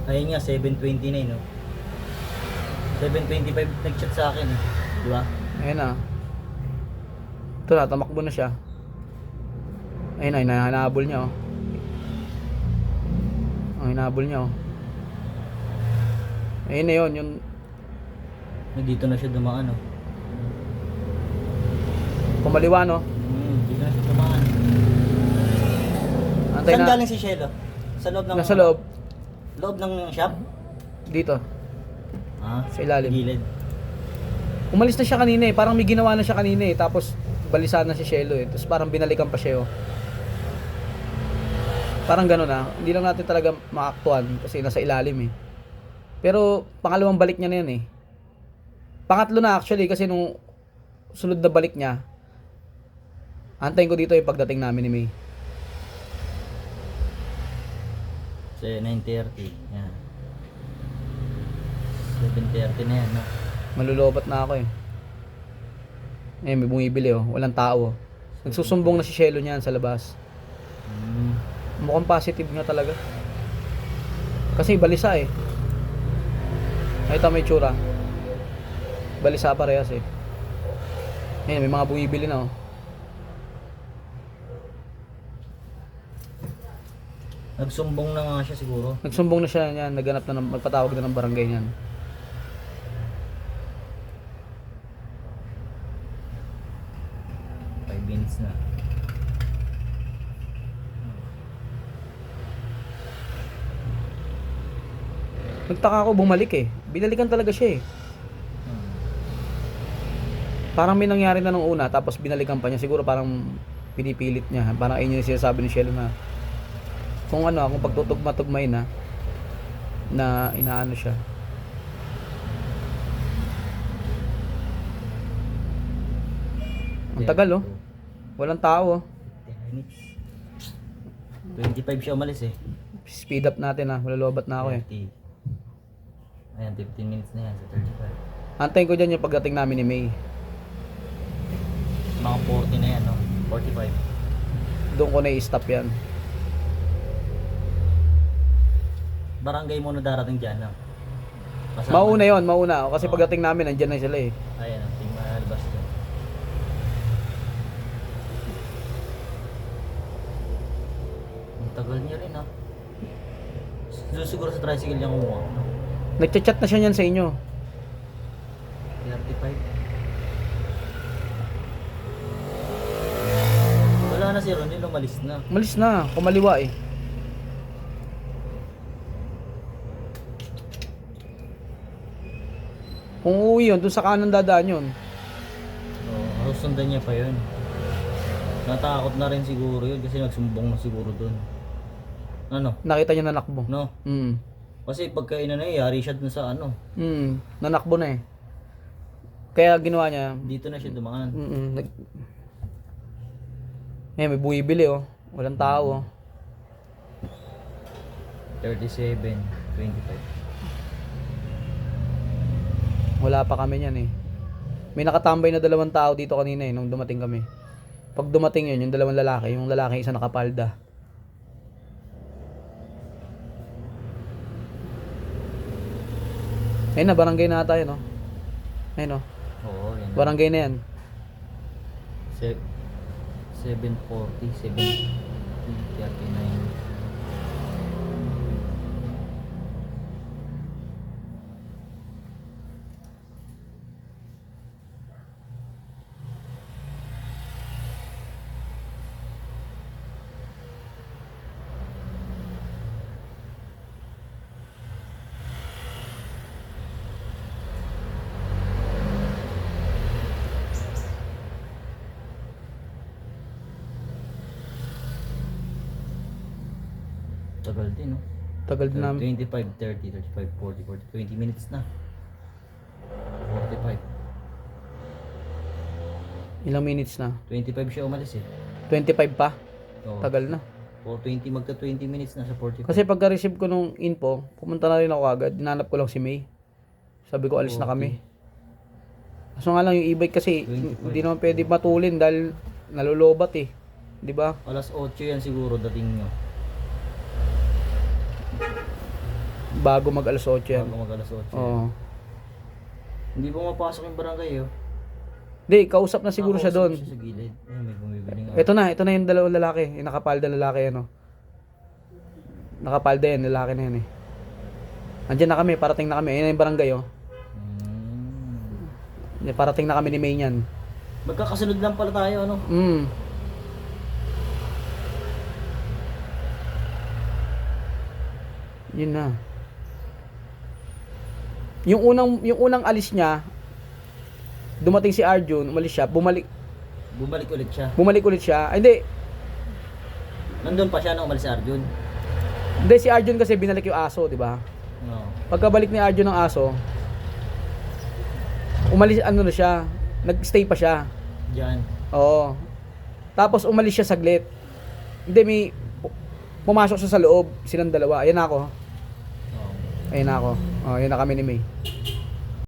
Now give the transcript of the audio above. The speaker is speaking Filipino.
Ayun nga, 7:29, no? 7:25 nag-chat sa akin, eh. Di ba? Ayun na. Ito na, tamakbo na siya. Ayun na, hinahabol niya, oh. Ang hinahabol niya, oh. Ayun na yun, yung Dito na siya dumaan, no? kumaliwa, no? Dito na siya dumaan. Antay Saan na. galing si Shelo? Sa loob ng... Nasa loob. Loob ng shop? Dito. Ah, Sa ilalim. gilid. Umalis na siya kanina, eh. Parang may ginawa na siya kanina, eh. Tapos, balisan na si Shelo, eh. Tapos parang binalikan pa siya, oh. Parang gano'n, ah. Hindi lang natin talaga maaktuan kasi nasa ilalim, eh. Pero, pangalawang balik niya na yan, eh. Pangatlo na actually kasi nung sunod na balik niya, antayin ko dito yung pagdating namin ni May. So, 9:30. Yan. 7:30 na yan, no? Malulobat na ako, eh. Eh, may bumibili, oh. Walang tao, oh. Nagsusumbong na si Shelo niyan sa labas. Mukhang positive nga talaga. Kasi balisa, eh. Ito may tsura. Balisa parehas, eh. Ayan, may mga bumibili na, oh. Nagsumbong na nga siya siguro. Nagsumbong na siya niyan, naghanap na ng, magpatawag na ng barangay niyan. Five minutes na. Nagtaka ako bumalik, eh. Binalikan talaga siya, eh. Parang may nangyari na nung una, tapos binalikan pa niya. Siguro parang pinipilit niya. Parang ayun yung sinasabi ni Shelo na kung ano, kung pagtutugma-tugmay na inaano siya. Ang tagal, oh. Walang tao, oh. 10 minutes. 25 siya umalis, eh. Speed up natin, ah. Malalobat na ako, eh. 30. Ayan, 15 minutes na yan sa 35. Antayin ko dyan yung pagdating namin ni May. Mga 40 na yan, no? 45. Doon ko na i-stop yan. Barangay muna darating dyan, no? Mauna yon, mauna. Kasi Oo. pagdating namin, nandyan na sila, eh. Ayan, ang ting malabas doon. Ang tagal niya rin, ha? Siguro sa tricycle niya kumuha, no? Nagchat-chat na siya niyan sa inyo. 35. Wala na si Ronnie, umalis na. Malis na, kumaliwa, eh. Kung uuwi yun, dun sa kanan dadaan yun. So, sundan niya pa yun. Natakot na rin siguro yun kasi nagsumbong na siguro dun. Ano? Nakita niya nanakbo. No? Kasi pagka inanay, yari siya dun sa ano. Nanakbo na, eh. Kaya ginawa niya, Dito na siya dumaan. may bumibili, oh. Walang tao, oh. 37, 25. Wala pa kami niyan, eh. May nakatambay na 2 tao dito kanina, eh, nung dumating kami. Pag dumating yun, yung 2 lalaki, yung lalaki isa nakapalda. Ayun na, barangay na tayo, no? Ayun, no? Oo, yan. Barangay na yan. 740, 70, 39. Tagal din, no? Tagal din namin. 25, 30, 35, 40, 20 minutes na. 45. Ilang minutes na? 25 siya umalis, eh. 25 pa? Oo. Tagal na. 20, magta 20 minutes na sa 45. Kasi pagka-receive ko nung info, pumunta na rin ako agad. Dinanap ko lang si May. Sabi ko, alis na kami. Kaso nga lang yung e-bike kasi, 25. hindi naman pwede matulin dahil nalulobat, eh. Di ba? Alas 8 yan siguro dating nyo. Bago mag alas 8 yan. Bago mag alas 8. Oo. Hindi pumapasok yung barangay oh. Hindi, kausap na siguro siya doon. Siya sa gilid. Ayun, may bumibili nga. Ito na yung dalawang lalaki. Yung nakapalda lalaki, ano. Nakapalda yan, lalaki na yan eh. Andiyan na kami, parating na kami. Ayun na yung barangay, oh. Parating na kami ni May niyan. Magkakasunod lang pala tayo, ano? Yun na. Yung unang alis niya, dumating si Arjun, umalis siya, bumalik Bumalik ulit siya. Ay, hindi. Nandun pa siya nung umalis si Arjun. Hindi, si Arjun kasi binalik yung aso, di ba? Oo. Pagkabalik ni Arjun ng aso, umalis, ano na siya, nag-stay pa siya. Diyan. Oo. Tapos umalis siya saglit. Hindi, may pumasok siya sa loob, silang dalawa. Ayan na ako. Oo. Ayan na ako. Oh, ayan na kami ni May.